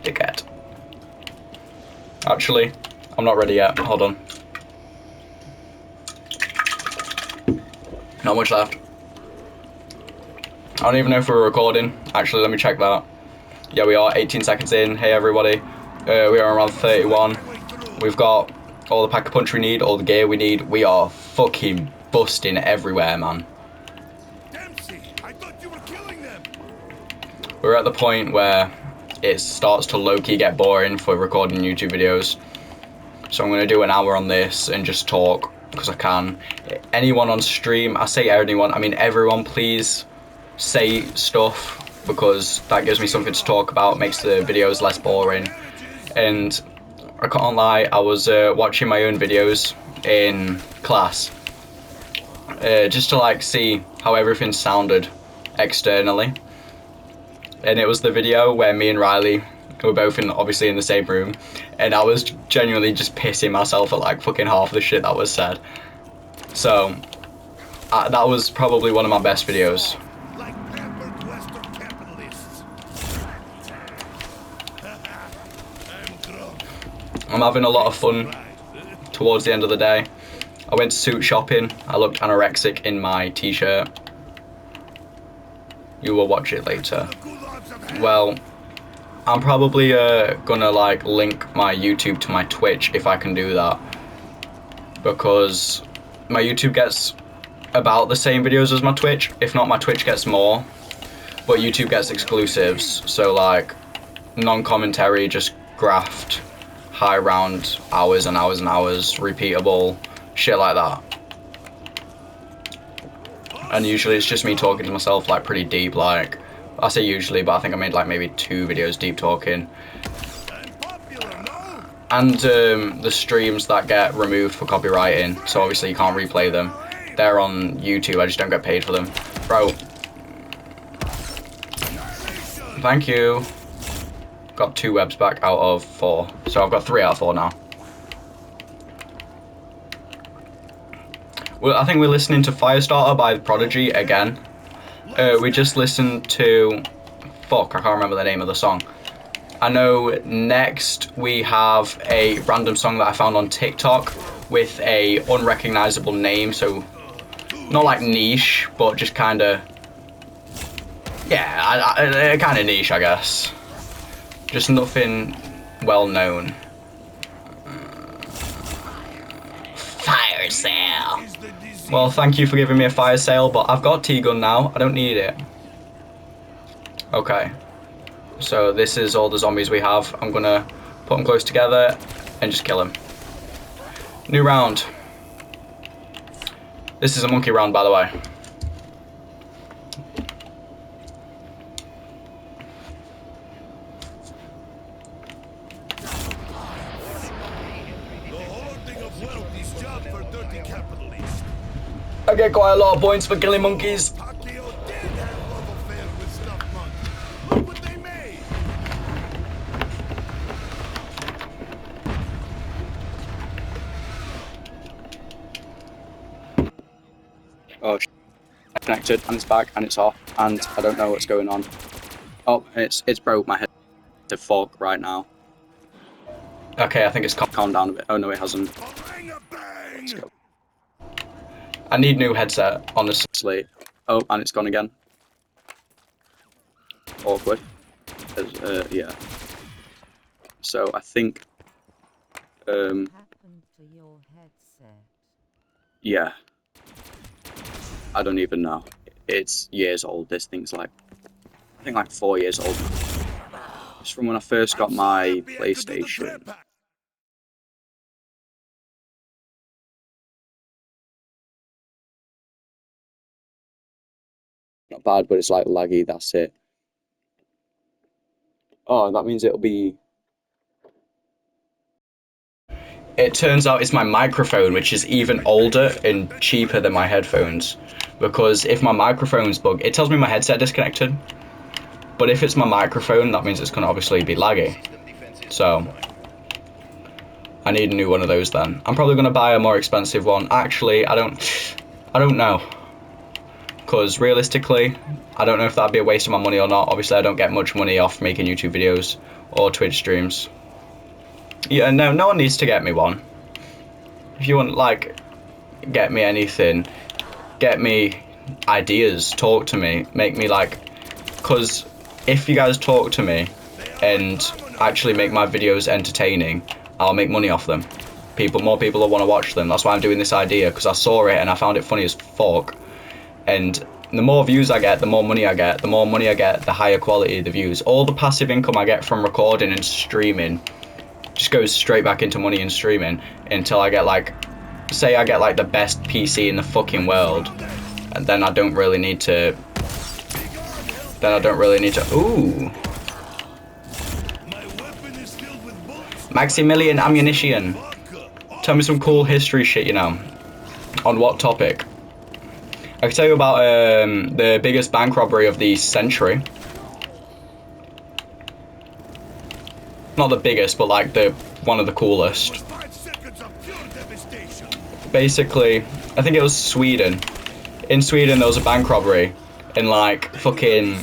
Dickhead. Actually, I'm not ready yet. Hold on. Not much left. I don't even know if we're recording. Actually, let me check that. Yeah, we are 18 seconds in. Hey, everybody. We are around 31. We've got all the pack-a-punch we need, all the gear we need. We are fucking busting everywhere, man. I thought you were killing them. We're at the point where it starts to low-key get boring for recording YouTube videos. So I'm going to do an hour on this and just talk, because I can. Anyone on stream, I say anyone, I mean everyone, please say stuff, because that gives me something to talk about, makes the videos less boring. And I can't lie, I was watching my own videos in class, just to like see how everything sounded externally. And it was the video where me and Riley were both obviously in the same room, and I was genuinely just pissing myself at like fucking half the shit that was said. So that was probably one of my best videos. Like pampered Western capitalists. I'm drunk. I'm having a lot of fun towards the end of the day. I went suit shopping. I looked anorexic in my t-shirt. You will watch it later. Well, I'm probably gonna like link my YouTube to my Twitch if I can do that, because my YouTube gets about the same videos as my Twitch. If not, my Twitch gets more, but YouTube gets exclusives. So like non-commentary, just graft, high round, hours and hours and hours, repeatable shit like that. And usually it's just me talking to myself like pretty deep, like I say usually, but I think I made like maybe 2 videos deep talking. And the streams that get removed for copywriting, so obviously you can't replay them. They're on YouTube, I just don't get paid for them. Bro. Thank you. Got 2 webs back out of 4. So I've got 3 out of 4 now. Well, I think we're listening to Firestarter by Prodigy again. We just listened to... Fuck, I can't remember the name of the song. I know next we have a random song that I found on TikTok with a unrecognizable name, so not like niche, but just kind of... Yeah, kind of niche, I guess. Just nothing well known. Fire sale. Well, thank you for giving me a fire sale, but I've got T-gun now. I don't need it. Okay. So this is all the zombies we have. I'm gonna put them close together and just kill them. New round. This is a monkey round, by the way. I get quite a lot of points for killing monkeys. Oh, connected, and it's back, and it's off, and I don't know what's going on. Oh, it's broke my head to fork right now. Okay, I think it's calmed down a bit. Oh no, it hasn't. Let's go. I need new headset, honestly. Oh, and it's gone again. Awkward. Yeah. So I think. What happened to your headset? Yeah. I don't even know. It's years old. This thing's like, I think like 4 years old. It's from when I first got my PlayStation. Not bad, but it's like laggy, that's it. Oh, that means it'll be... It turns out it's my microphone, which is even older and cheaper than my headphones. Because if my microphone's bugged, it tells me my headset disconnected. But if it's my microphone, that means it's going to obviously be laggy. So, I need a new one of those then. I'm probably going to buy a more expensive one. Actually, I don't know. because realistically, I don't know if that'd be a waste of my money or not. Obviously, I don't get much money off making YouTube videos or Twitch streams. Yeah, no one needs to get me one. If you want, like, get me anything, get me ideas, talk to me, make me, like, because if you guys talk to me and actually make my videos entertaining, I'll make money off them. More people will want to watch them. That's why I'm doing this idea, because I saw it and I found it funny as fuck. And the more views I get, the more money I get. The more money I get, the higher quality the views. All the passive income I get from recording and streaming just goes straight back into money and streaming until I get, like, say I get, like, the best PC in the fucking world, and then I don't really need to. Ooh. Maximilian ammunition. Tell me some cool history shit, you know. On what topic? I can tell you about the biggest bank robbery of the century. Not the biggest, but like one of the coolest. Basically, I think it was Sweden. In Sweden, there was a bank robbery, and like fucking,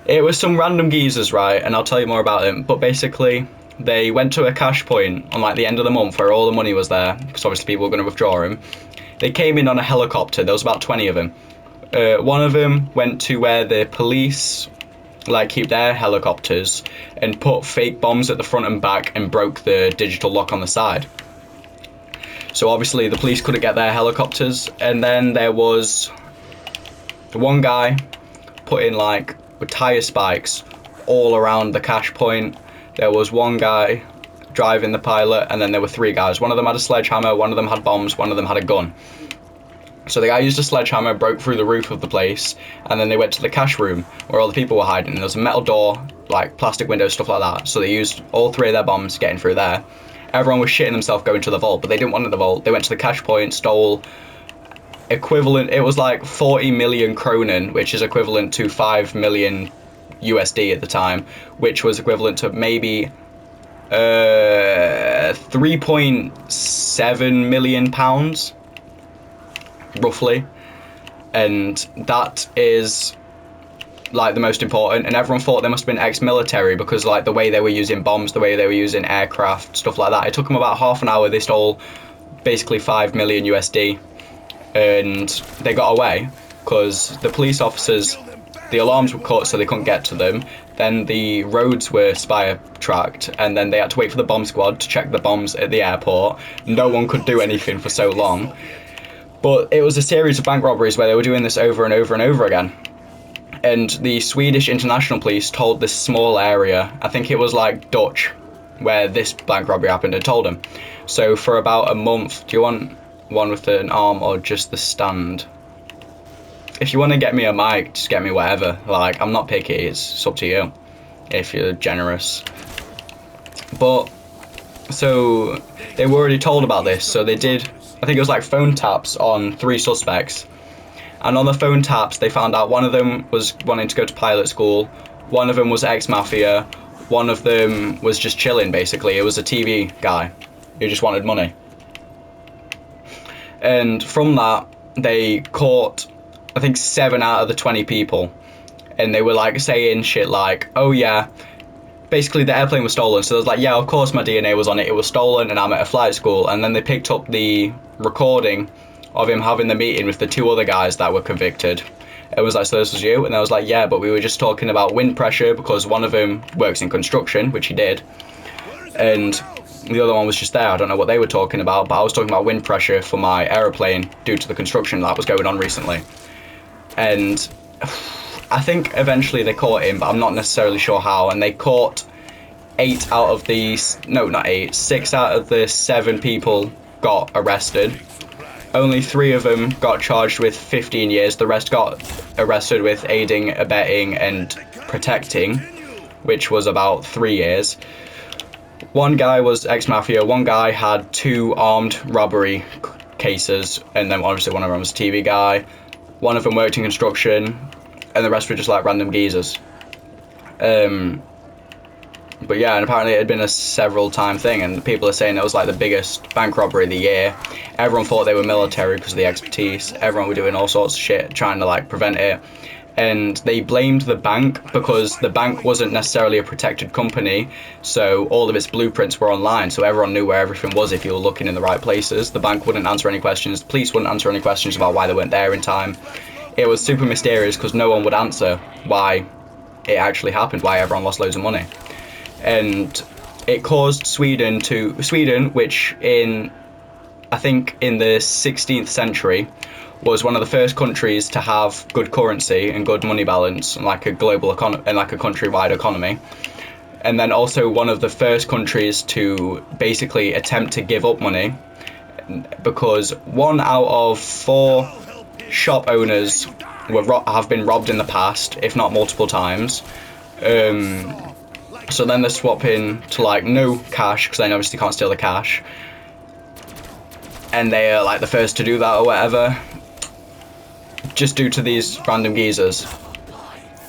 it was some random geezers, right? And I'll tell you more about them. But basically, they went to a cash point on like the end of the month where all the money was there, because obviously people were going to withdraw them. They came in on a helicopter. There was about 20 of them. One of them went to where the police like keep their helicopters and put fake bombs at the front and back and broke the digital lock on the side. So obviously the police couldn't get their helicopters. And then there was one guy putting like with tire spikes all around the cash point. There was one guy driving the pilot, and then there were three guys. One of them had a sledgehammer, one of them had bombs, one of them had a gun. So the guy used a sledgehammer, broke through the roof of the place, and then they went to the cash room where all the people were hiding. There was a metal door, like plastic windows, stuff like that. So they used all three of their bombs getting through there. Everyone was shitting themselves going to the vault, but they didn't want the vault. They went to the cash point, stole equivalent, it was like 40 million kronen, which is equivalent to 5 million USD at the time, which was equivalent to maybe 3.7 million pounds, roughly. And that is like the most important, and everyone thought they must have been ex-military because like the way they were using bombs, the way they were using aircraft, stuff like that. It took them about half an hour. They stole basically 5 million USD, and they got away because the police officers, the alarms were cut so they couldn't get to them. Then the roads were spy tracked, and then they had to wait for the bomb squad to check the bombs at the airport. No one could do anything for so long. But it was a series of bank robberies where they were doing this over and over and over again. And the Swedish International Police told this small area, I think it was like Dutch, where this bank robbery happened, and told them. So for about a month, do you want one with an arm or just the stand? If you want to get me a mic, just get me whatever. Like, I'm not picky, it's up to you, if you're generous. But, so, they were already told about this, so they did, I think it was like phone taps on 3 suspects. And on the phone taps, they found out one of them was wanting to go to pilot school, one of them was ex-mafia, one of them was just chilling, basically. It was a TV guy who just wanted money. And from that, they caught, I think 7 out of the 20 people, and they were like saying shit like, oh yeah, basically the airplane was stolen. So they was like, yeah, of course my DNA was on it, it was stolen and I'm at a flight school. And then they picked up the recording of him having the meeting with the 2 other guys that were convicted. It was like, so this was you? And I was like, yeah, but we were just talking about wind pressure because one of them works in construction, which he did, and the other one was just there. I don't know what they were talking about, but I was talking about wind pressure for my aeroplane due to the construction that was going on recently. And I think eventually they caught him, but I'm not necessarily sure how. And they caught 6 out of the 7 people got arrested. Only 3 of them got charged with 15 years. The rest got arrested with aiding, abetting, and protecting, which was about 3 years. One guy was ex-mafia. One guy had 2 armed robbery cases, and then obviously one of them was a TV guy. One of them worked in construction, and the rest were just like random geezers. But yeah, and apparently it had been a several time thing, and people are saying it was like the biggest bank robbery of the year. Everyone thought they were military because of the expertise. Everyone were doing all sorts of shit trying to like prevent it. And they blamed the bank because the bank wasn't necessarily a protected company, so all of its blueprints were online, so everyone knew where everything was if you were looking in the right places. The bank wouldn't answer any questions, the police wouldn't answer any questions about why they weren't there in time. It was super mysterious because no one would answer why it actually happened, why everyone lost loads of money. And it caused Sweden, which I think in the 16th century was one of the first countries to have good currency and good money balance and like a global economy and like a countrywide economy. And then also one of the first countries to basically attempt to give up money, because 1 out of 4 shop owners have been robbed in the past, if not multiple times. So then they're swapping to like no cash because they obviously can't steal the cash, and they are like the first to do that or whatever, just due to these random geezers.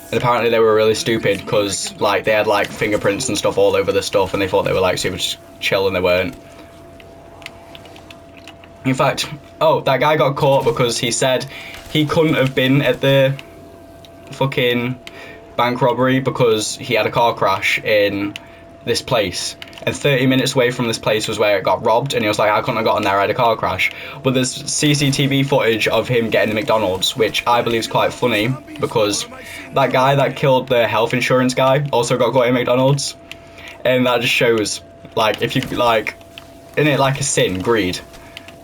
And apparently they were really stupid because like they had like fingerprints and stuff all over the stuff, and they thought they were like super chill, and they weren't. In fact, oh, that guy got caught because he said he couldn't have been at the fucking bank robbery because he had a car crash in this place, and 30 minutes away from this place was where it got robbed, and he was like, I couldn't have gotten there, I had a car crash. But there's CCTV footage of him getting the McDonald's, which I believe is quite funny because that guy that killed the health insurance guy also got caught in McDonald's, and that just shows, like, if you like, isn't it like a sin, greed?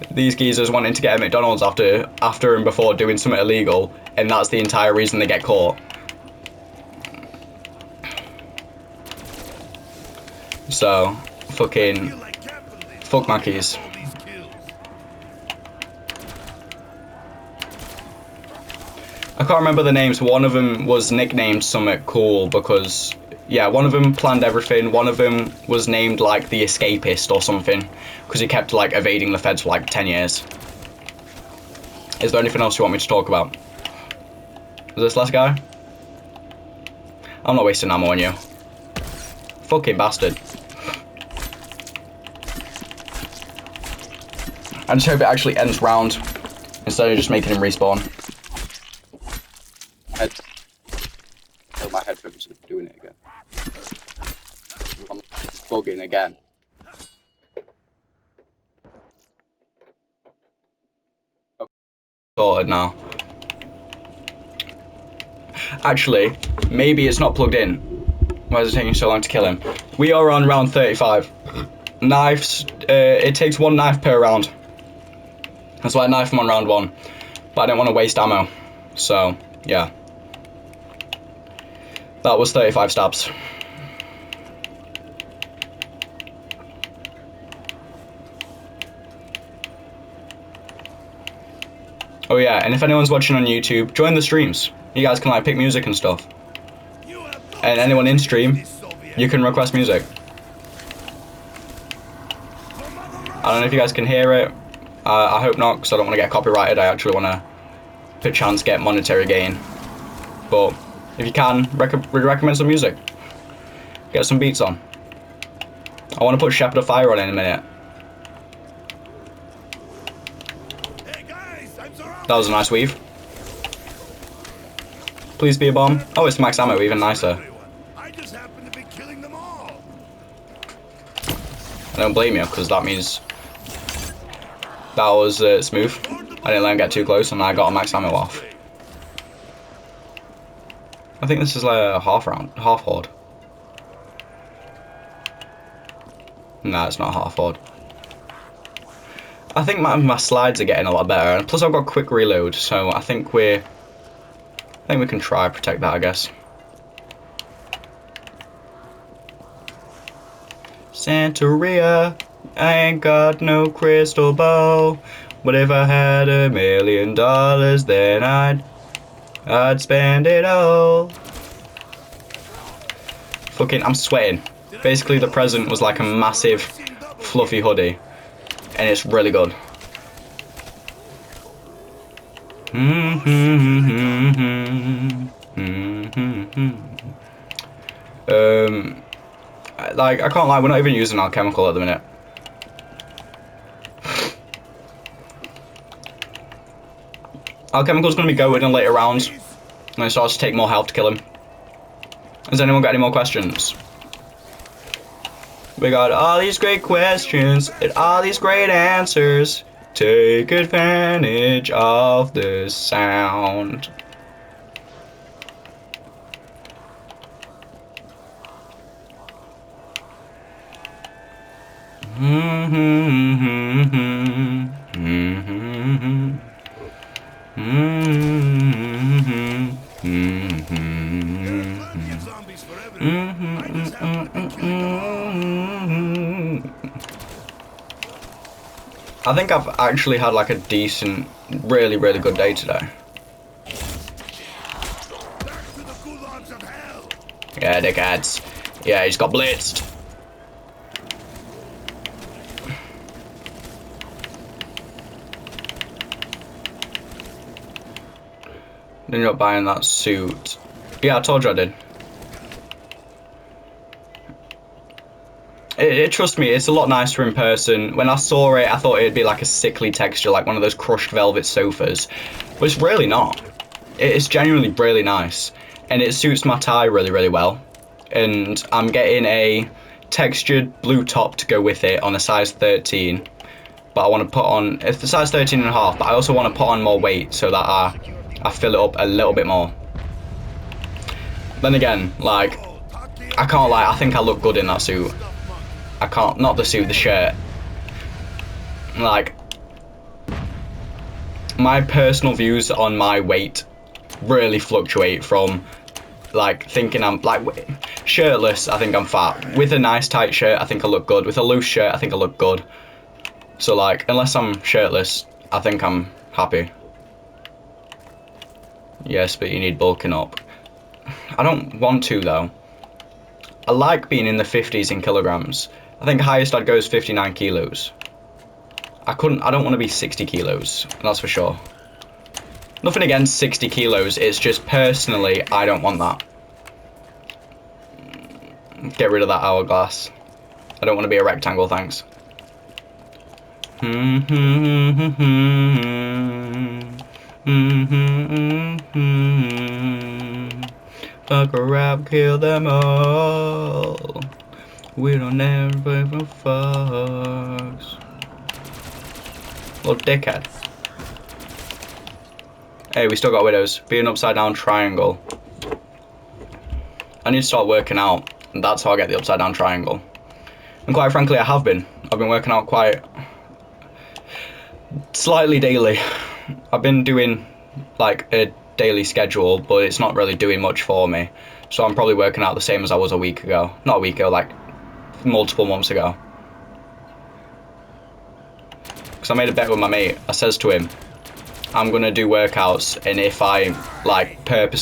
These geezers wanting to get a McDonald's after and before doing something illegal, and that's the entire reason they get caught. So, fuck Mackies. I can't remember the names. One of them was nicknamed something cool because, yeah, one of them planned everything. One of them was named like the escapist or something because he kept like evading the feds for like 10 years. Is there anything else you want me to talk about? Is this last guy? I'm not wasting ammo on you. Fucking bastard. I just hope it actually ends round instead of just making him respawn. Oh, my headphones are doing it again. I'm bugging again. Okay. Sorted now. Actually, maybe it's not plugged in. Why is it taking so long to kill him? We are on round 35. Knives, it takes 1 knife per round. That's why I knifed him on round 1. But I didn't want to waste ammo. So, yeah. That was 35 stabs. Oh yeah, and if anyone's watching on YouTube, join the streams. You guys can like pick music and stuff. And anyone in stream, you can request music. I don't know if you guys can hear it. I hope not, because I don't want to get copyrighted. I actually want to, perchance, get monetary gain. But if you can, recommend some music. Get some beats on. I want to put Shepherd of Fire on in a minute. That was a nice weave. Please be a bomb. Oh, it's max ammo, even nicer. I just happen to be killing them all. I don't blame you, because that means that was smooth. I didn't let him get too close, and I got a max ammo off. I think this is like a half horde. Nah, it's not a half horde. I think my slides are getting a lot better, and plus I've got quick reload, so I think we can try protect that, I guess. Santeria, I ain't got no crystal ball, but if I had $1 million, then I'd spend it all. Fucking, I'm sweating. Basically, the present was like a massive, fluffy hoodie, and it's really good. Like, I can't lie, we're not even using alchemical at the minute. Alchemical's gonna be going in later rounds. And it starts to take more health to kill him. Has anyone got any more questions? We got all these great questions and all these great answers. Take advantage of the sound. Plenty of zombies for everyone. I just happen to be killing them all. I think I've actually had like a decent, really good day today. Back to the gulags of hell. Yeah, dickheads. Yeah, he's got blitzed. Ended up buying that suit. Yeah, I told you I did. Trust me, it's a lot nicer in person. When I saw it, I thought it'd be like a sickly texture, like one of those crushed velvet sofas. But it's really not. It's genuinely really nice. And it suits my tie really well. And I'm getting a textured blue top to go with it on a size 13. But I want to put on, it's the size 13 and a half, but I also want to put on more weight so that I fill it up a little bit more. Then again, like, I can't lie, I think I look good in that suit. I can't, not the suit, the shirt. Like, my personal views on my weight really fluctuate from, like, thinking I'm, like, shirtless, I think I'm fat. With a nice tight shirt, I think I look good. With a loose shirt, I think I look good. So, like, unless I'm shirtless, I think I'm happy. Yes, but you need bulking up. I don't want to, though. I like being in the 50s in kilograms. I think highest I'd go is 59 kilos. I don't want to be 60 kilos, that's for sure. Nothing against 60 kilos, it's just personally, I don't want that. Get rid of that hourglass. I don't want to be a rectangle, thanks. Fuck a rap, kill them all. We don't ever give a fucks. Little dickhead. Hey, we still got widows. Be an upside down triangle. I need to start working out, and that's how I get the upside down triangle. And quite frankly, I have been. I've been working out quite slightly daily. I've been doing like a daily schedule, but it's not really doing much for me. So I'm probably working out the same as I was a week ago. Not a week ago, like multiple months ago. Because I made a bet with my mate. I says to him, I'm gonna do workouts, and if I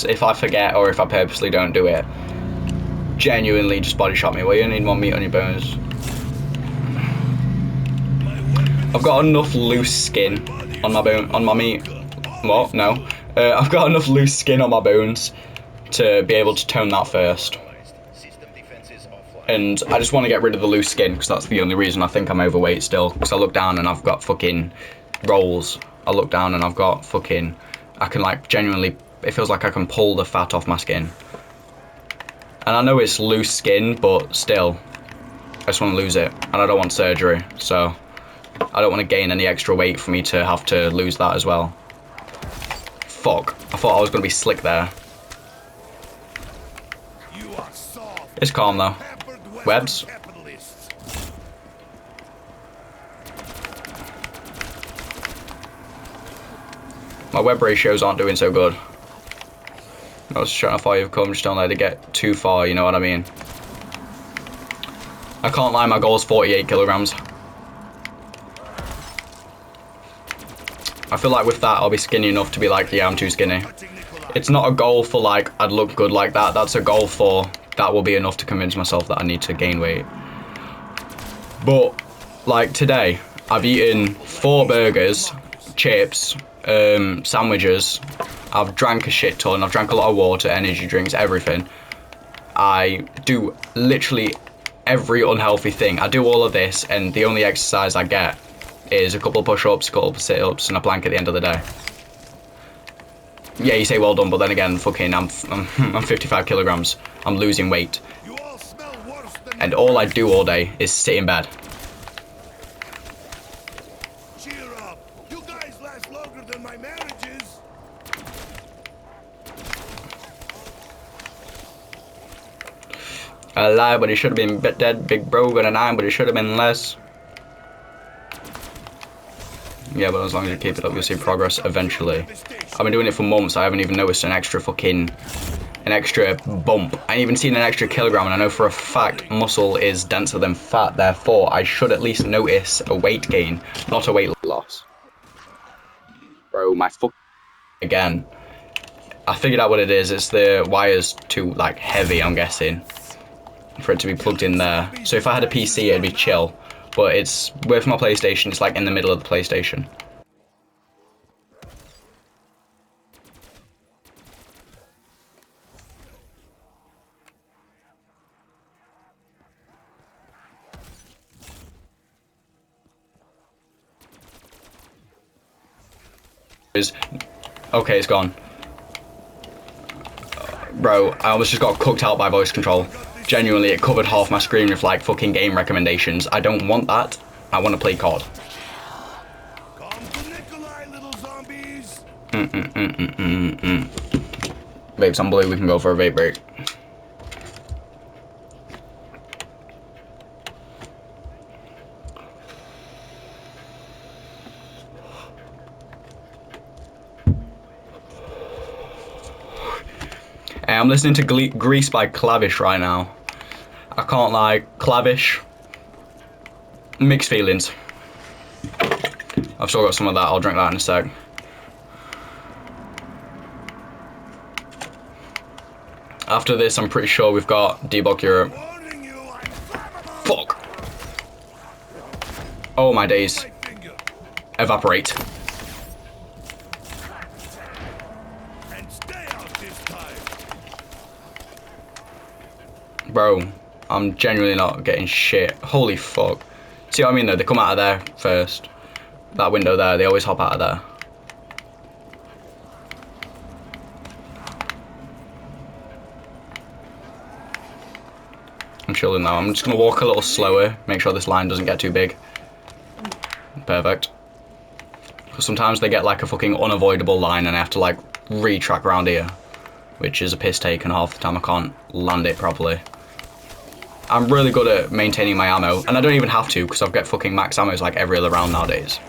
if I forget or if I purposely don't do it, genuinely just body shot me. Well, you need more meat on your bones. I've got enough loose skin on my bone, on my meat. What? No. I've got enough loose skin on my bones to be able to tone that first. And I just want to get rid of the loose skin, because that's the only reason I think I'm overweight still. Because I look down and I've got fucking rolls. I look down and I've got fucking, I can like genuinely, it feels like I can pull the fat off my skin. And I know it's loose skin, but still, I just want to lose it. And I don't want surgery, so I don't want to gain any extra weight for me to have to lose that as well. Fuck, I thought I was going to be slick there. It's calm though. Webs. My web ratios aren't doing so good. I was trying to far you've come, just don't let it get too far, you know what I mean? I can't lie, my goal is 48 kilograms. I feel like with that, I'll be skinny enough to be like, yeah, I'm too skinny. It's not a goal for like, I'd look good like that. That's a goal for, that will be enough to convince myself that I need to gain weight. But, like today, I've eaten 4 burgers, chips, sandwiches. I've drank a shit ton. I've drank a lot of water, energy drinks, everything. I do literally every unhealthy thing. I do all of this, and the only exercise I get is a couple of push-ups, a couple of sit-ups, and a plank at the end of the day. Yeah, you say well done, but then again, fucking, I'm 55 kilograms. I'm losing weight. And all I do all day is sit in bed. Cheer up. You guys last longer than my marriages. I lie, but it should have been dead. Big bro got a 9, but it should have been less. Yeah, but as long as you keep it up, you'll see progress eventually. I've been doing it for months. I haven't even noticed an extra bump. I ain't even seen an extra kilogram, and I know for a fact muscle is denser than fat. Therefore, I should at least notice a weight gain, not a weight loss. Bro, my fuck again. I figured out what it is. It's the wires too like heavy, I'm guessing, for it to be plugged in there. So if I had a PC, it'd be chill. But it's with my PlayStation. It's like in the middle of the PlayStation. Okay, it's gone. Bro, I almost just got cooked out by voice control. Genuinely, it covered half my screen with like fucking game recommendations. I don't want that. I want to play COD. Come to Nikolai, little zombies. Babes, I'm blue. We can go for a vape break. Hey, I'm listening to Grease by Clavish right now. I can't lie, Clavish. Mixed feelings. I've still got some of that. I'll drink that in a sec. After this, I'm pretty sure we've got Debug Europe. Fuck. Oh my days. Evaporate. And stay out this time. Bro, I'm genuinely not getting shit. Holy fuck. See what I mean though? They come out of there first. That window there, they always hop out of there. I'm chilling now. I'm just gonna walk a little slower, make sure this line doesn't get too big. Perfect. Because sometimes they get like a fucking unavoidable line and I have to like re-track around here, which is a piss take, and half the time I can't land it properly. I'm really good at maintaining my ammo, and I don't even have to because I've got fucking max ammos like every other round nowadays.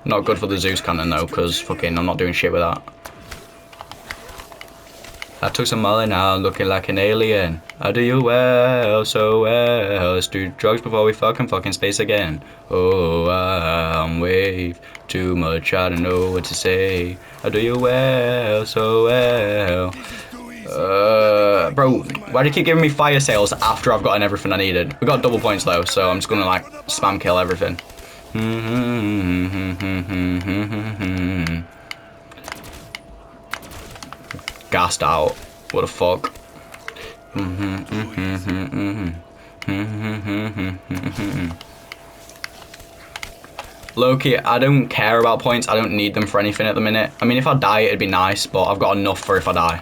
Not good for the Zeus cannon though, because fucking I'm not doing shit with that. I took some Molly now, looking like an alien. I do you well, so well. Let's do drugs before we fucking space again. Oh, I'm wave too much, I don't know what to say. I do you well, so well. Bro, why do you keep giving me fire sales after I've gotten everything I needed? We got double points though, so I'm just gonna like spam kill everything. Gassed out. What the fuck? Loki, I don't care about points. I don't need them for anything at the minute. I mean, if I die, it'd be nice, but I've got enough for if I die.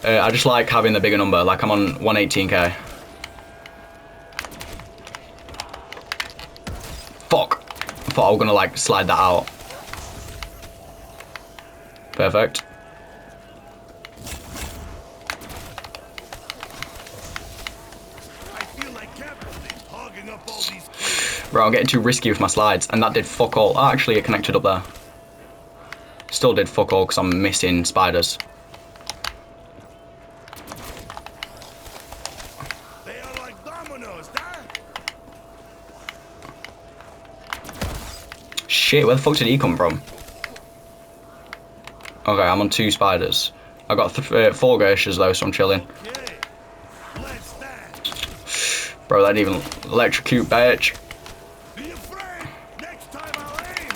I just like having the bigger number. Like, I'm on 118k. Fuck. I thought I was gonna, like, slide that out. Perfect. Bro, I'm getting too risky with my slides, and that did fuck all. Oh, actually, it connected up there. Still did fuck all because I'm missing spiders. They are like dominoes, huh? Shit, where the fuck did he come from? Okay, I'm on 2 spiders. I got 4 Gershers though, so I'm chilling. Okay. Let's stand. Bro, that didn't even electrocute, bitch. Be afraid. Next time I'll aim.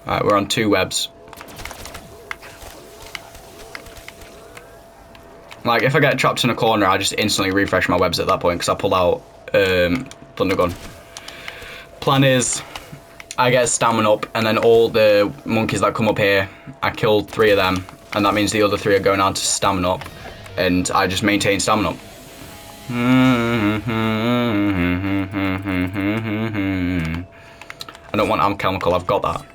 Alright, we're on 2 webs. Like, if I get trapped in a corner, I just instantly refresh my webs at that point because I pull out Thunder Gun. Plan is, I get stamina up, and then all the monkeys that come up here, I kill 3 of them, and that means the other 3 are going on to stamina up, and I just maintain stamina up. I don't want alchemical, I've got that.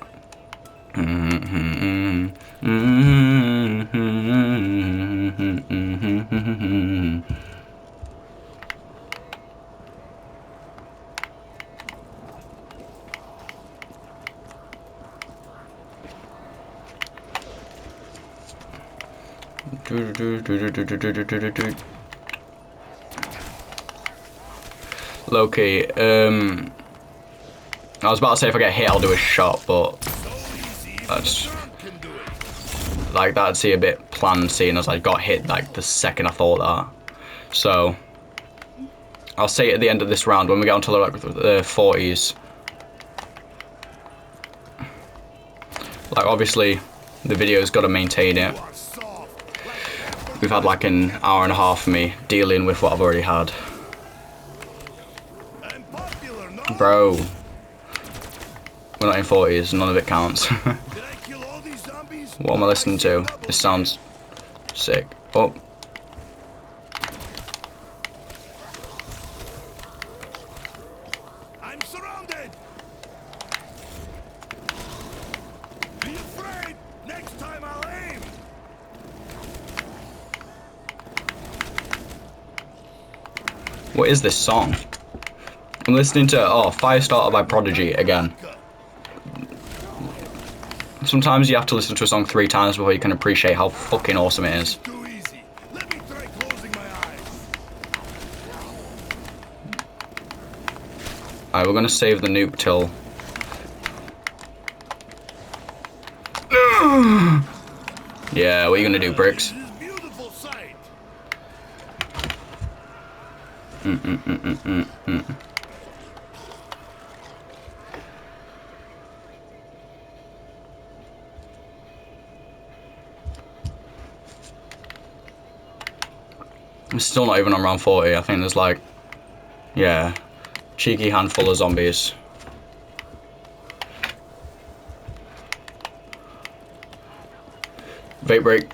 Loki, I was about to say if I get hit I'll do a shot, but that's like that'd seem a bit planned seeing as I got hit like the second I thought that. So I'll say at the end of this round when we get onto like the 40s. Like obviously the video's got to maintain it. We've had like an hour and a half for me dealing with what I've already had. Bro, we're not in 40s, none of it counts. What am I listening to? This sounds sick. Oh. I'm surrounded. Be afraid. Next time I'll aim. What is this song? I'm listening to Firestarter by Prodigy again. Sometimes you have to listen to a song 3 times before you can appreciate how fucking awesome it is. Too easy. Let me try closing my eyes. Alright, we're gonna save the nuke till. Yeah, what are you gonna do, Bricks? This beautiful sight. I'm still not even on round 40. I think there's like, yeah, cheeky handful of zombies. Vape break.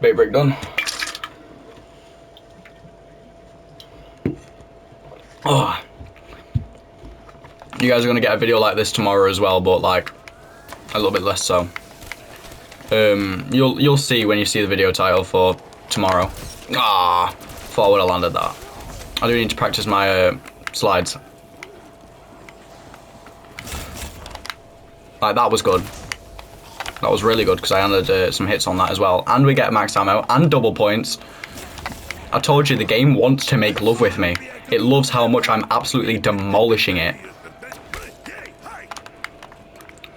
Bait brick done. Oh. You guys are gonna get a video like this tomorrow as well, but like a little bit less so. You'll see when you see the video title for tomorrow. Ah, thought I would have landed that. I do need to practice my slides. Like that was good. That was really good because I landed some hits on that as well, and we get max ammo and double points. I told you the game wants to make love with me. It loves how much I'm absolutely demolishing it.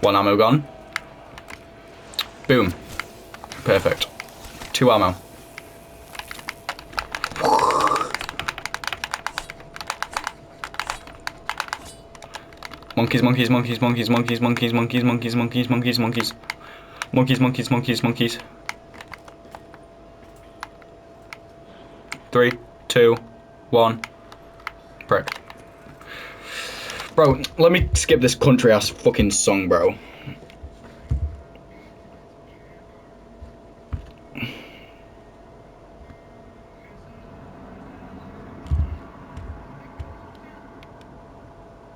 One ammo gone. Boom. Perfect. 2 ammo. Monkeys, monkeys, monkeys, monkeys, monkeys, monkeys, monkeys, monkeys, monkeys, monkeys, monkeys. Monkeys, monkeys, monkeys, monkeys. 3, 2, 1. Prick. Bro, let me skip this country ass fucking song, bro.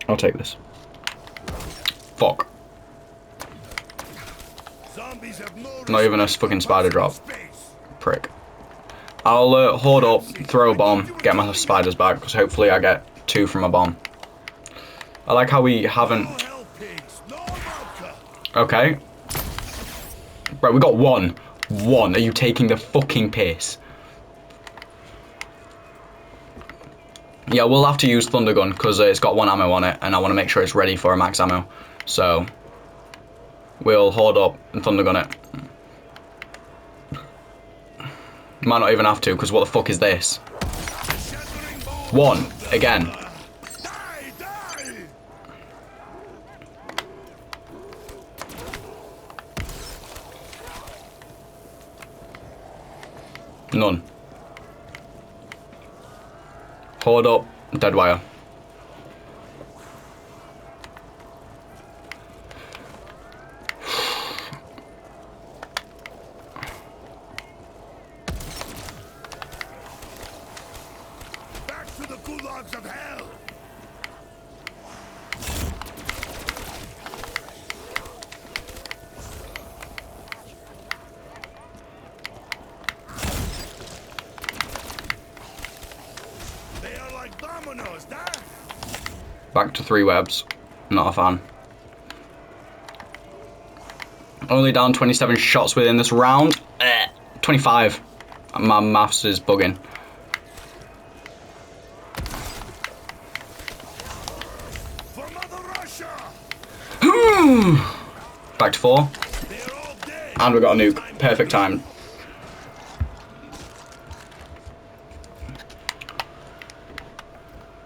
I'll take this. Fuck. Not even a fucking spider drop. Prick. I'll hoard up, throw a bomb, get my spiders back, because hopefully I get 2 from a bomb. I like how we haven't... Okay. Bro, we got 1. 1. Are you taking the fucking piss? Yeah, we'll have to use Thunder Gun, because it's got 1 ammo on it, and I want to make sure it's ready for a max ammo. So, we'll hoard up and Thunder Gun it. Might not even have to, because what the fuck is this? 1. Again. None. Hoard up. Dead wire. Of hell. They are like dominoes, huh? Back to 3 webs. Not a fan. Only down 27 shots within this round. 25. My maths is bugging. Back to 4. And we got a nuke. Perfect time.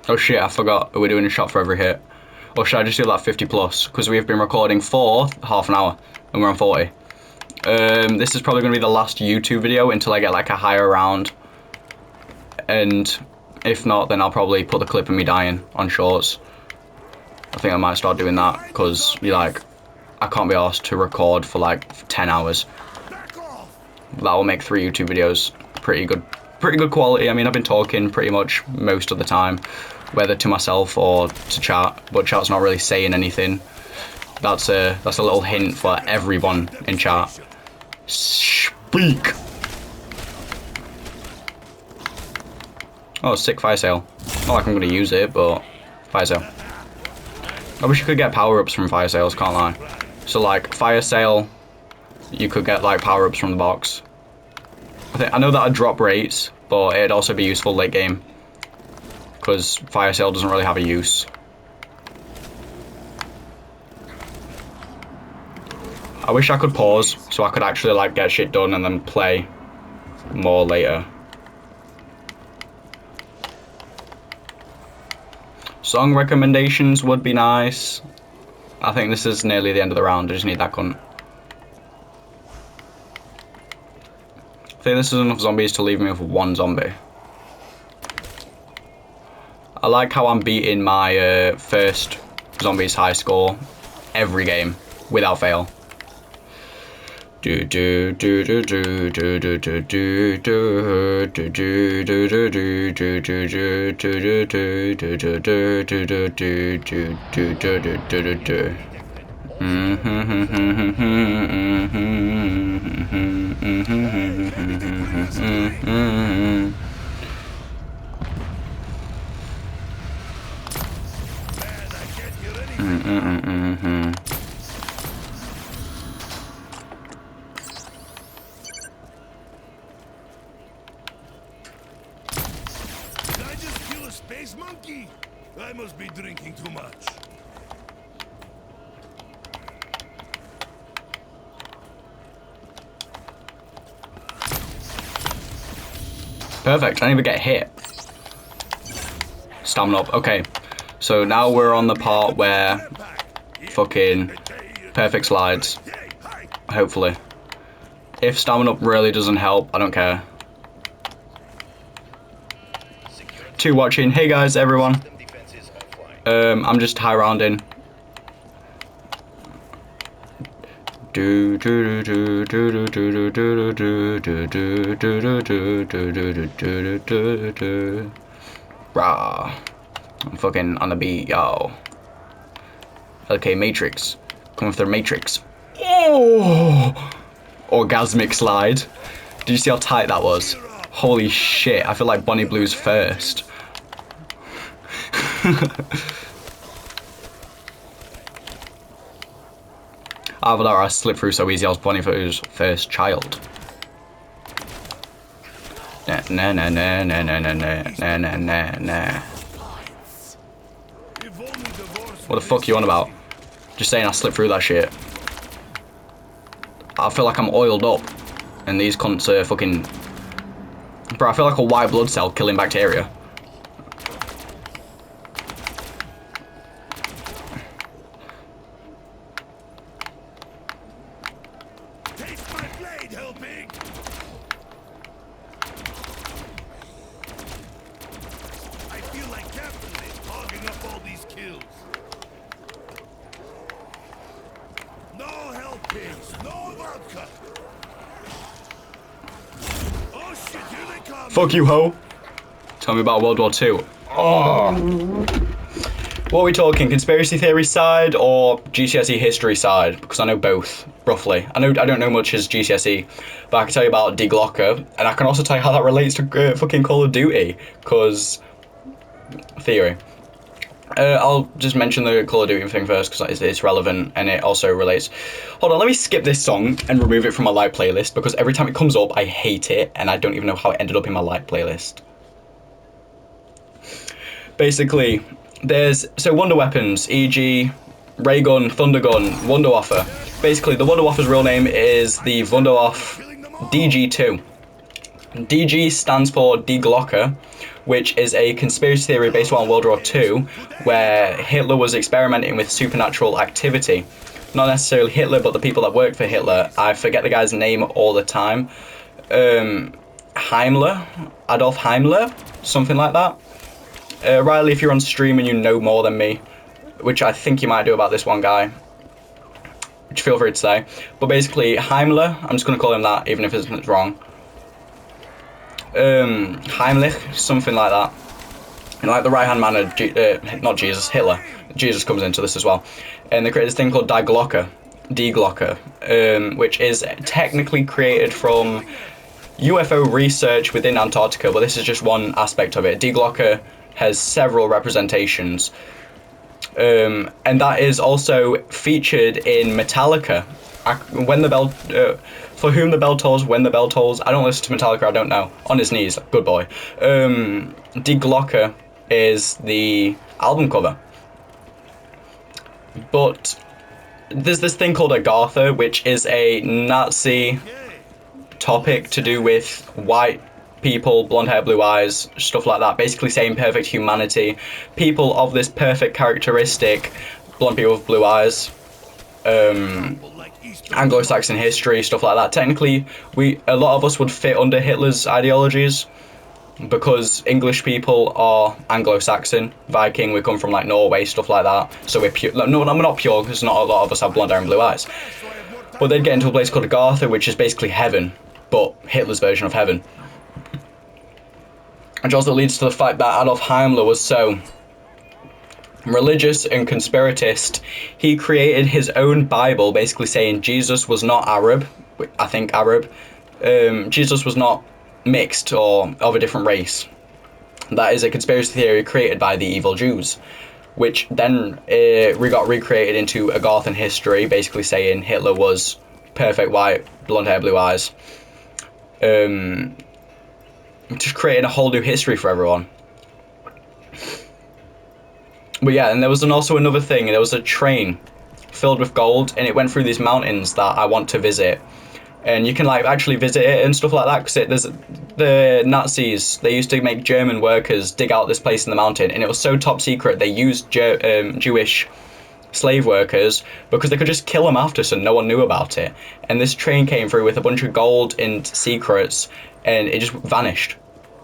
Oh shit, I forgot. We're doing a shot for every hit. Or should I just do that 50 plus? Because we have been recording for half an hour. And we're on 40. This is probably going to be the last YouTube video until I get like a higher round. And if not, then I'll probably put the clip of me dying on shorts. I think I might start doing that because you like, I can't be asked to record for like 10 hours. That will make 3 YouTube videos pretty good quality. I mean, I've been talking pretty much most of the time, whether to myself or to chat, but chat's not really saying anything. That's a little hint for everyone in chat. Speak. Oh, sick fire sale. Not like I'm gonna use it, but fire sale. I wish you could get power-ups from fire sales, can't lie. So like, fire sale, you could get like power-ups from the box. I know that I'd drop rates, but it'd also be useful late game. Because fire sale doesn't really have a use. I wish I could pause, so I could actually like get shit done and then play more later. Song recommendations would be nice. I think this is nearly the end of the round. I just need that cunt. I think this is enough zombies to leave me with 1 zombie. I like how I'm beating my first zombies high score every game without fail. Did I just kill a space monkey? I must be drinking too much. Perfect, I didn't even get hit. Stamina up, okay. So now we're on the part where fucking perfect slides. Hopefully. If stamina up really doesn't help, I don't care. 2 watching. Hey guys, everyone. I'm just high rounding. Rah. I'm fucking on the beat, yo. Okay, Matrix. Coming through Matrix. Oh! Orgasmic slide. Did you see how tight that was? Holy shit, I feel like Bonnie Blue's first. I slipped through so easy, I was Bonnie Blue's first child. Nah, nah, nah, nah, nah, nah, nah, nah, nah, nah, nah. What the fuck are you on about? Just saying I slipped through that shit. I feel like I'm oiled up. And these cunts are fucking... Bro, I feel like a white blood cell killing bacteria. Taste my blade, helping. I feel like Captain is hogging up all these kills. No helpings, no vodka. Oh shit, here they come. Fuck you, ho. Tell me about World War II. Oh. What are we talking? Conspiracy theory side or GCSE history side? Because I know both, roughly. I don't know much as GCSE, but I can tell you about D Glocker, and I can also tell you how that relates to fucking Call of Duty. Because theory. I'll just mention the Call of Duty thing first because it's relevant and it also relates. Hold on, let me skip this song and remove it from my live playlist because every time it comes up, I hate it and I don't even know how it ended up in my live playlist. Basically, so Wonder Weapons, e.g. Ray Gun, Thunder Gun, Wunderwaffe. Basically, the Wunderwaffe's real name is the Wunderwaffe DG2. DG stands for Die Glocke, which is a conspiracy theory based on World War II, where Hitler was experimenting with supernatural activity. Not necessarily Hitler, but the people that worked for Hitler. I forget the guy's name all the time. Himmler? Adolf Himmler? Something like that. Riley, if you're on stream and you know more than me, which I think you might do about this one guy, which feel free to say. But basically, Himmler, I'm just going to call him that, even if it's wrong. Heimlich, something like that. And like the right-hand man of, not Jesus, Hitler. Jesus comes into this as well. And they created this thing called Die Glocke, which is technically created from UFO research within Antarctica, but this is just one aspect of it. Die Glocke has several representations. And that is also featured in Metallica. When the bell... For whom the bell tolls, when the bell tolls. I don't listen to Metallica, I don't know. On his knees, good boy. Die Glocke is the album cover. But there's this thing called Agartha, which is a Nazi topic to do with white people, blonde hair, blue eyes, stuff like that. Basically saying perfect humanity. People of this perfect characteristic, blonde people with blue eyes. Anglo-Saxon history, stuff like that. Technically, a lot of us would fit under Hitler's ideologies because English people are Anglo-Saxon, Viking, we come from like Norway, stuff like that. So we're pure. No, we're not pure because not a lot of us have blonde hair and blue eyes. But they'd get into a place called Agartha, which is basically heaven, but Hitler's version of heaven. Which also leads to the fact that Adolf Himmler was so religious and conspiratist, he created his own Bible, basically saying Jesus was not Arab, I think Arab, Jesus was not mixed or of a different race. That is a conspiracy theory created by the evil Jews, which then we got recreated into Agarthan history, basically saying Hitler was perfect white, blonde hair, blue eyes. Just creating a whole new history for everyone. But yeah, and there was also another thing. There was a train filled with gold, and it went through these mountains that I want to visit. And you can like actually visit it and stuff like that, because there's the Nazis. They used to make German workers dig out this place in the mountain, and it was so top secret. They used Jewish slave workers because they could just kill them after, so no one knew about it. And this train came through with a bunch of gold and secrets, and it just vanished.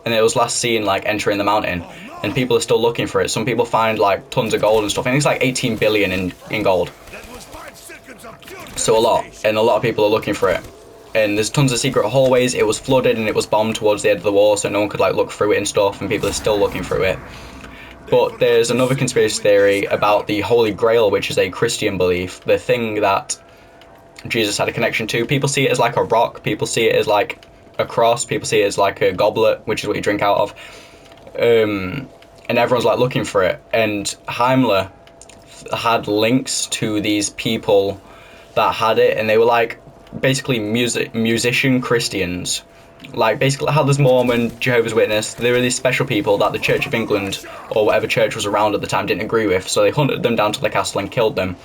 And it was last seen like entering the mountain, and people are still looking for it. Some people find like tons of gold and stuff. I think it's like 18 billion in gold. So a lot, and a lot of people are looking for it. And there's tons of secret hallways. It was flooded and it was bombed towards the end of the war, so no one could like look through it and stuff, and people are still looking through it. But there's another conspiracy theory about the Holy Grail, which is a Christian belief, the thing that Jesus had a connection to. People see it as like a rock, people see it as like a cross, people see it as like a goblet, which is what you drink out of. And everyone's like looking for it. And Himmler had links to these people that had it, and they were like basically musician Christians. Like basically how there's Mormon, Jehovah's Witness, there were these special people that the Church of England or whatever church was around at the time didn't agree with, so they hunted them down to the castle and killed them.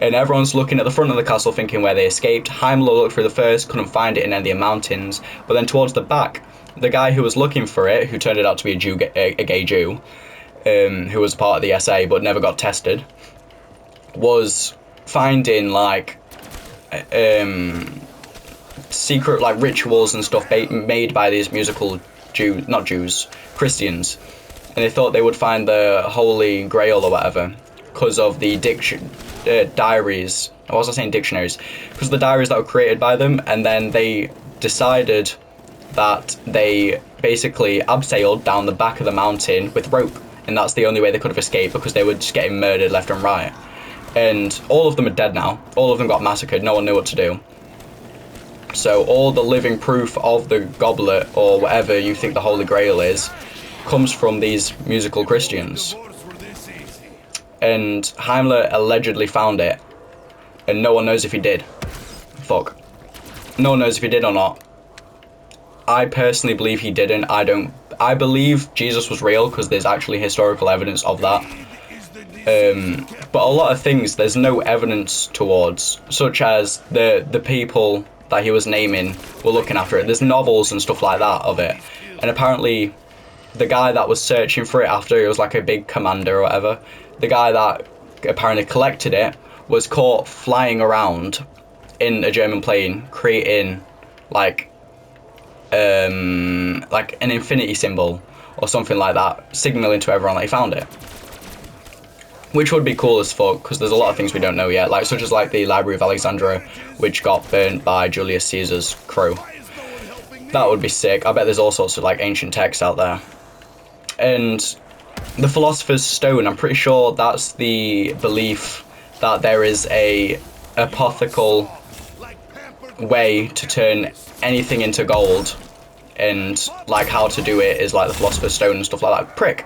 And everyone's looking at the front of the castle thinking where they escaped. Himmler looked through the first, couldn't find it in any of the mountains, but then towards the back, the guy who was looking for it, who turned it out to be a gay Jew, who was part of the SA but never got tested, was finding like secret like rituals and stuff made by these musical Christians, and they thought they would find the Holy Grail or whatever because of the diaries. I wasn't saying dictionaries, because of the diaries that were created by them. And then they decided that they basically abseiled down the back of the mountain with rope, and that's the only way they could have escaped, because they were just getting murdered left and right. And all of them are dead now. All of them got massacred. No one knew what to do. So all the living proof of the goblet, or whatever you think the Holy Grail is, comes from these musical Christians. And Himmler allegedly found it, and no one knows if he did. Fuck. No one knows if he did or not. I personally believe he didn't. I believe Jesus was real, because there's actually historical evidence of that. But a lot of things there's no evidence towards, such as the people that he was naming were looking after it. There's novels and stuff like that of it, and apparently the guy that was searching for it after, it was like a big commander or whatever, the guy that apparently collected it was caught flying around in a German plane creating like an infinity symbol or something like that, signaling to everyone that he found it. Which would be cool as fuck, because there's a lot of things we don't know yet, like such as like the Library of Alexandria, which got burnt by Julius Caesar's crew. That would be sick. I bet there's all sorts of like ancient texts out there. And the Philosopher's Stone, I'm pretty sure that's the belief that there is a apothetical way to turn anything into gold, and like how to do it is like the Philosopher's Stone and stuff like that. Prick.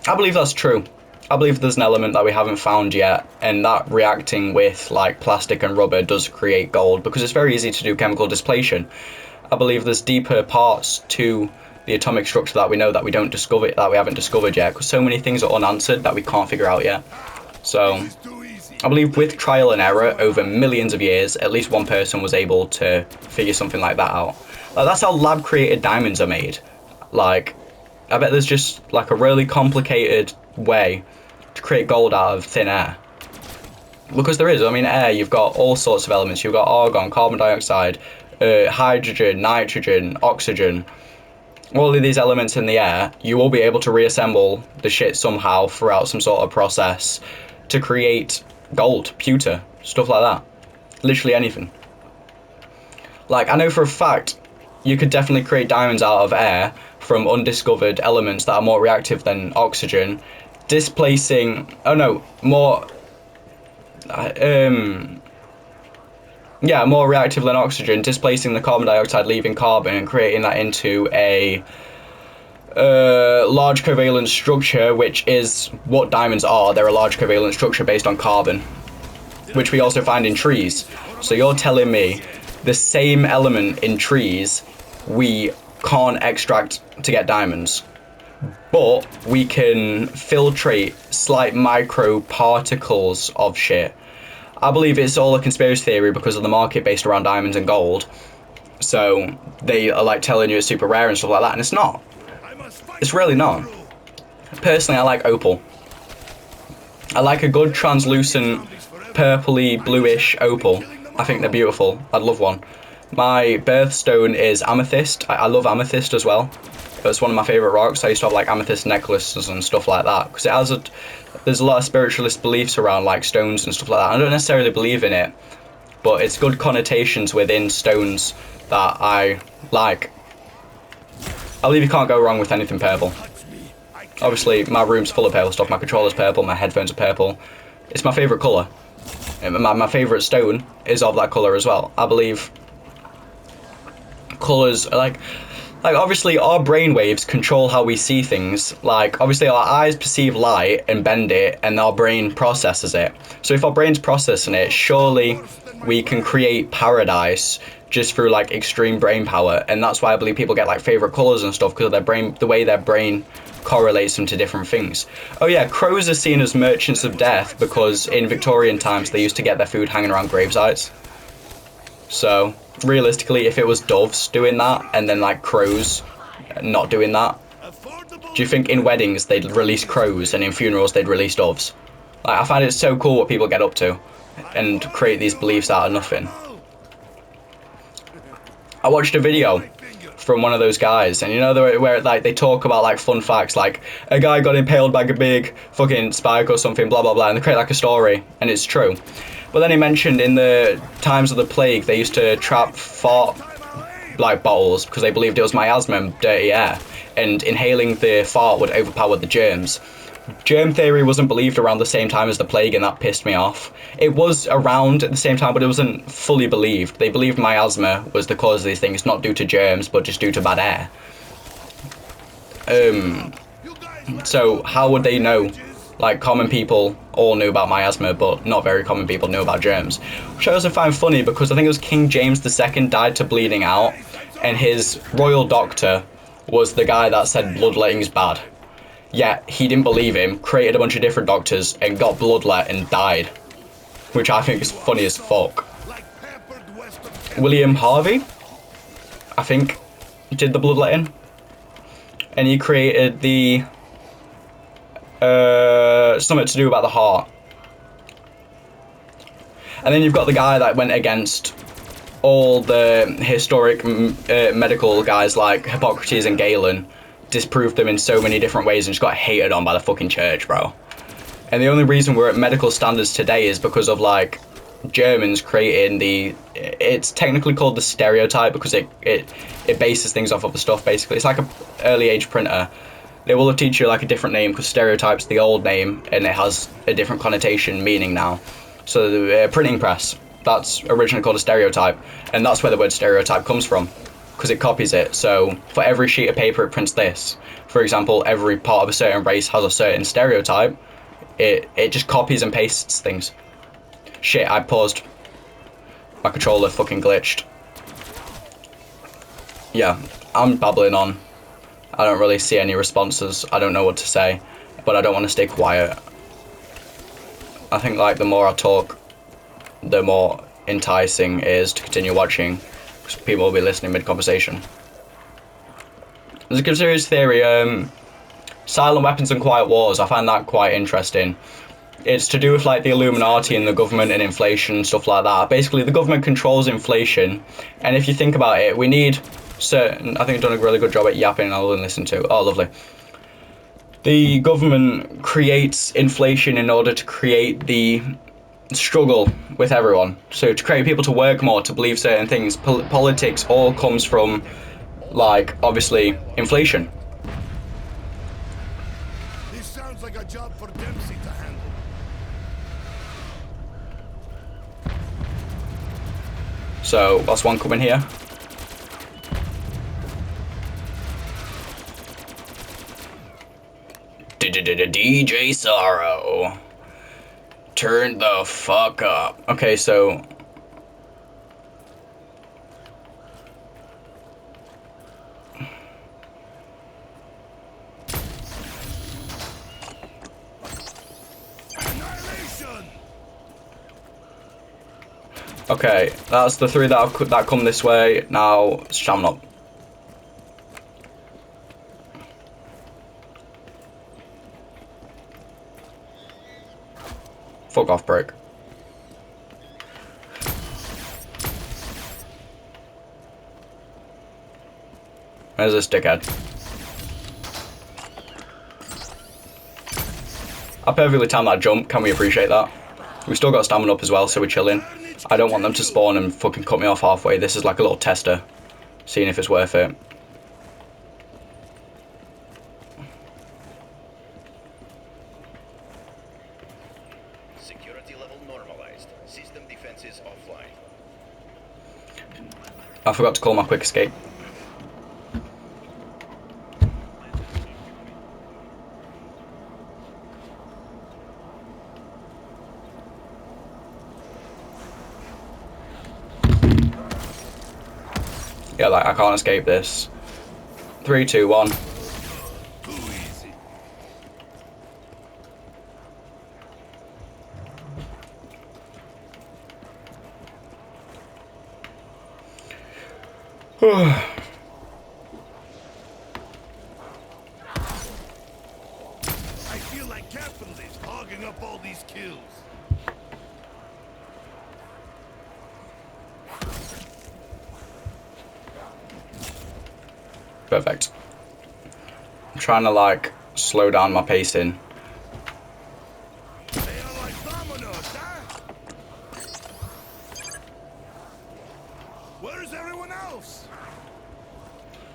I believe that's true. I believe there's an element that we haven't found yet, and that reacting with like plastic and rubber does create gold, because it's very easy to do chemical dissipation. I believe there's deeper parts to the atomic structure that we know that we haven't discovered yet, because so many things are unanswered that we can't figure out yet. So I believe with trial and error over millions of years, at least one person was able to figure something like that out. Like, that's how lab created diamonds are made. Like, I bet there's just like a really complicated way to create gold out of thin air. Because there is. I mean, air, you've got all sorts of elements. You've got argon, carbon dioxide, hydrogen, nitrogen, oxygen. All of these elements in the air, you will be able to reassemble the shit somehow throughout some sort of process to create gold, pewter, stuff like that. Literally anything. Like, I know for a fact you could definitely create diamonds out of air from undiscovered elements that are more reactive than oxygen, displacing, oh no, more, yeah, more reactive than oxygen, displacing the carbon dioxide, leaving carbon, and creating that into a large covalent structure, which is what diamonds are. They're a large covalent structure based on carbon, which we also find in trees. So you're telling me the same element in trees we can't extract to get diamonds, but we can filtrate slight micro particles of shit. I believe it's all a conspiracy theory because of the market based around diamonds and gold. So they are like telling you it's super rare and stuff like that, and it's not. It's really not. Personally, I like opal. I like a good translucent purpley bluish opal. I think they're beautiful. I'd love one. My birthstone is amethyst. I love amethyst as well. It's one of my favourite rocks. I used to have like amethyst necklaces and stuff like that because it has a, there's a lot of spiritualist beliefs around like stones and stuff like that. I don't necessarily believe in it, but it's good connotations within stones that I like. I believe you can't go wrong with anything purple. Obviously, my room's full of purple stuff. My controller's purple, my headphones are purple. It's my favourite colour. My favourite stone is of that colour as well. I believe colours are like obviously our brainwaves control how we see things. Like obviously our eyes perceive light and bend it, and our brain processes it. So if our brain's processing it, surely we can create paradise just through like extreme brain power. And that's why I believe people get like favourite colours and stuff, because of their brain, the way their brain correlates them to different things. Oh yeah, crows are seen as merchants of death because in Victorian times they used to get their food hanging around gravesites. So realistically, if it was doves doing that and then like crows not doing that, do you think in weddings they'd release crows and in funerals they'd release doves? Like, I find it so cool what people get up to and create these beliefs out of nothing. I watched a video from one of those guys, and you know where like they talk about like fun facts, like a guy got impaled by a big fucking spike or something, blah blah blah, and they create like a story, and it's true. But then he mentioned in the times of the plague they used to trap fart like bottles because they believed it was miasma and dirty air, and inhaling the fart would overpower the germs. Germ theory wasn't believed around the same time as the plague, and that pissed me off. It was around at the same time, but it wasn't fully believed. They believed miasma was the cause of these things, not due to germs, but just due to bad air. So how would they know? Like, common people all knew about miasma, but not very common people knew about germs. Which I also find funny, because I think it was King James II died to bleeding out, and his royal doctor was the guy that said bloodletting's bad. Yet he didn't believe him, created a bunch of different doctors, and got bloodlet and died. Which I think is funny as fuck. William Harvey, I think, did the bloodletting. And he created the something to do about the heart. And then you've got the guy that went against all the historic medical guys like Hippocrates and Galen, disproved them in so many different ways, and just got hated on by the fucking church, bro. And the only reason we're at medical standards today is because of like Germans creating the, it's technically called the stereotype because it bases things off of the stuff basically. It's like a early age printer. They will teach you like a different name because stereotype's the old name and it has a different connotation meaning now. So the printing press, that's originally called a stereotype, and that's where the word stereotype comes from, because it copies it. So for every sheet of paper it prints this. For example, every part of a certain race has a certain stereotype. It just copies and pastes things. Shit, I paused. My controller fucking glitched. Yeah, I'm babbling on. I don't really see any responses. I don't know what to say, but I don't want to stay quiet. I think like the more I talk, the more enticing it is to continue watching, because people will be listening mid-conversation. There's a conspiracy theory, silent weapons and quiet wars. I find that quite interesting. It's to do with like the Illuminati and the government and inflation and stuff like that. Basically, the government controls inflation, and if you think about it, we need certain, I think I've done a really good job at yapping and I'll listen to. Oh, lovely. The government creates inflation in order to create the struggle with everyone. So to create people to work more, to believe certain things, politics all comes from, like, obviously, inflation. This sounds like a job for Dempsey to handle. So, that's one coming here. DJ Sorrow. Turn the fuck up. Okay, so... Annihilation! Okay, that's the three that come this way. Now, shaman up. Fuck off, break. Where's this dickhead? I perfectly timed that jump. Can we appreciate that? We still got stamina up as well, so we're chilling. I don't want them to spawn and fucking cut me off halfway. This is like a little tester, seeing if it's worth it. Security level normalized. System defenses offline. I forgot to call my quick escape. Yeah, like, I can't escape this. 3, 2, 1. Too easy. I feel like capitalists hogging up all these kills. Perfect. I'm trying to, like, slow down my pacing. They are like dominoes, huh? Where's everyone else?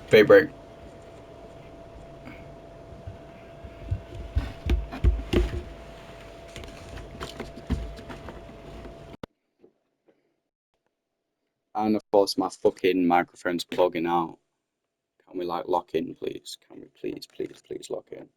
Fade break. And of course my fucking microphone's plugging out. Can we like lock in, please? Can we please lock in?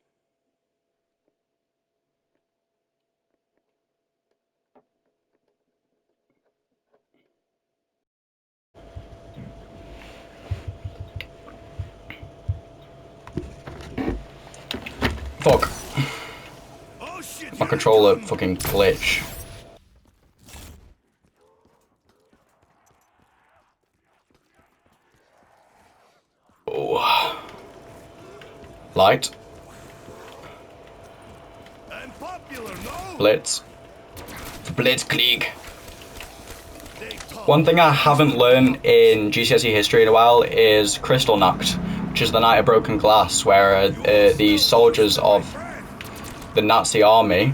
Fuck. Oh shit! My controller fucking glitch. Oh. Light. I'm popular, no? Blitz. Blitzkrieg. They talk. One thing I haven't learned in GCSE history in a while is Kristallnacht, which is the night of broken glass, where the soldiers of the Nazi army,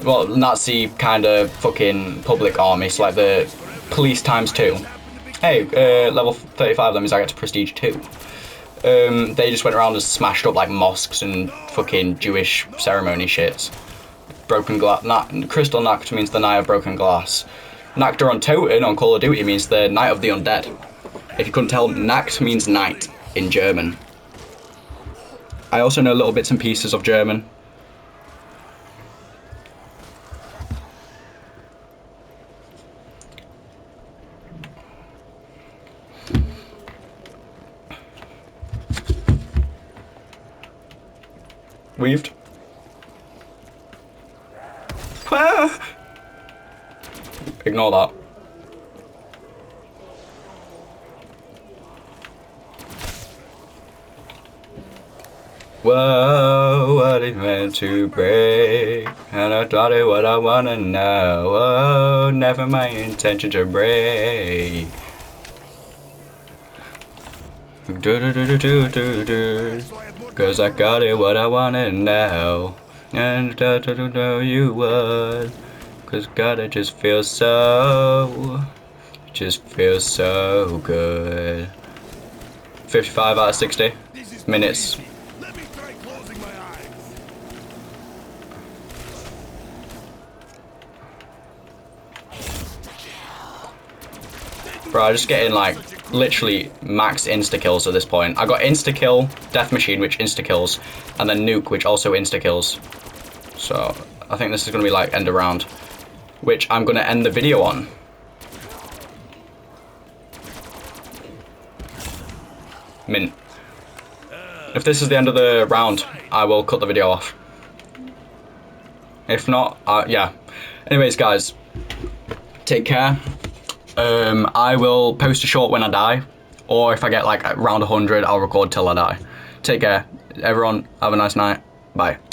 well, Nazi kind of fucking public army, so like the police times 2. Hey, level 35, that means I get to prestige 2. They just went around and smashed up like mosques and fucking Jewish ceremony shits. Broken glass. Kristallnacht means the night of broken glass. Nacht on Toten on Call of Duty means the night of the undead. If you couldn't tell, Nacht means night in German. I also know little bits and pieces of German. Weaved. Ah! Ignore that. Whoa, what it meant to break, and I thought it what I wanna know. Oh, never my intention to break. Cause I got it what I wanna know, and I don't know you would. Cause God, it just feels so good. 55 out of 60 This is minutes. too easy. Let me try closing my eyes. Bro, I'm just getting like literally max insta kills at this point. I got insta kill, death machine, which insta kills, and then nuke, which also insta kills. So I think this is gonna be like end of round, which I'm gonna end the video on. Mint. If this is the end of the round, I will cut the video off. If not, yeah. Anyways, guys, take care. I will post a short when I die, or if I get like around 100, I'll record till I die. Take care, everyone. Have a nice night. Bye.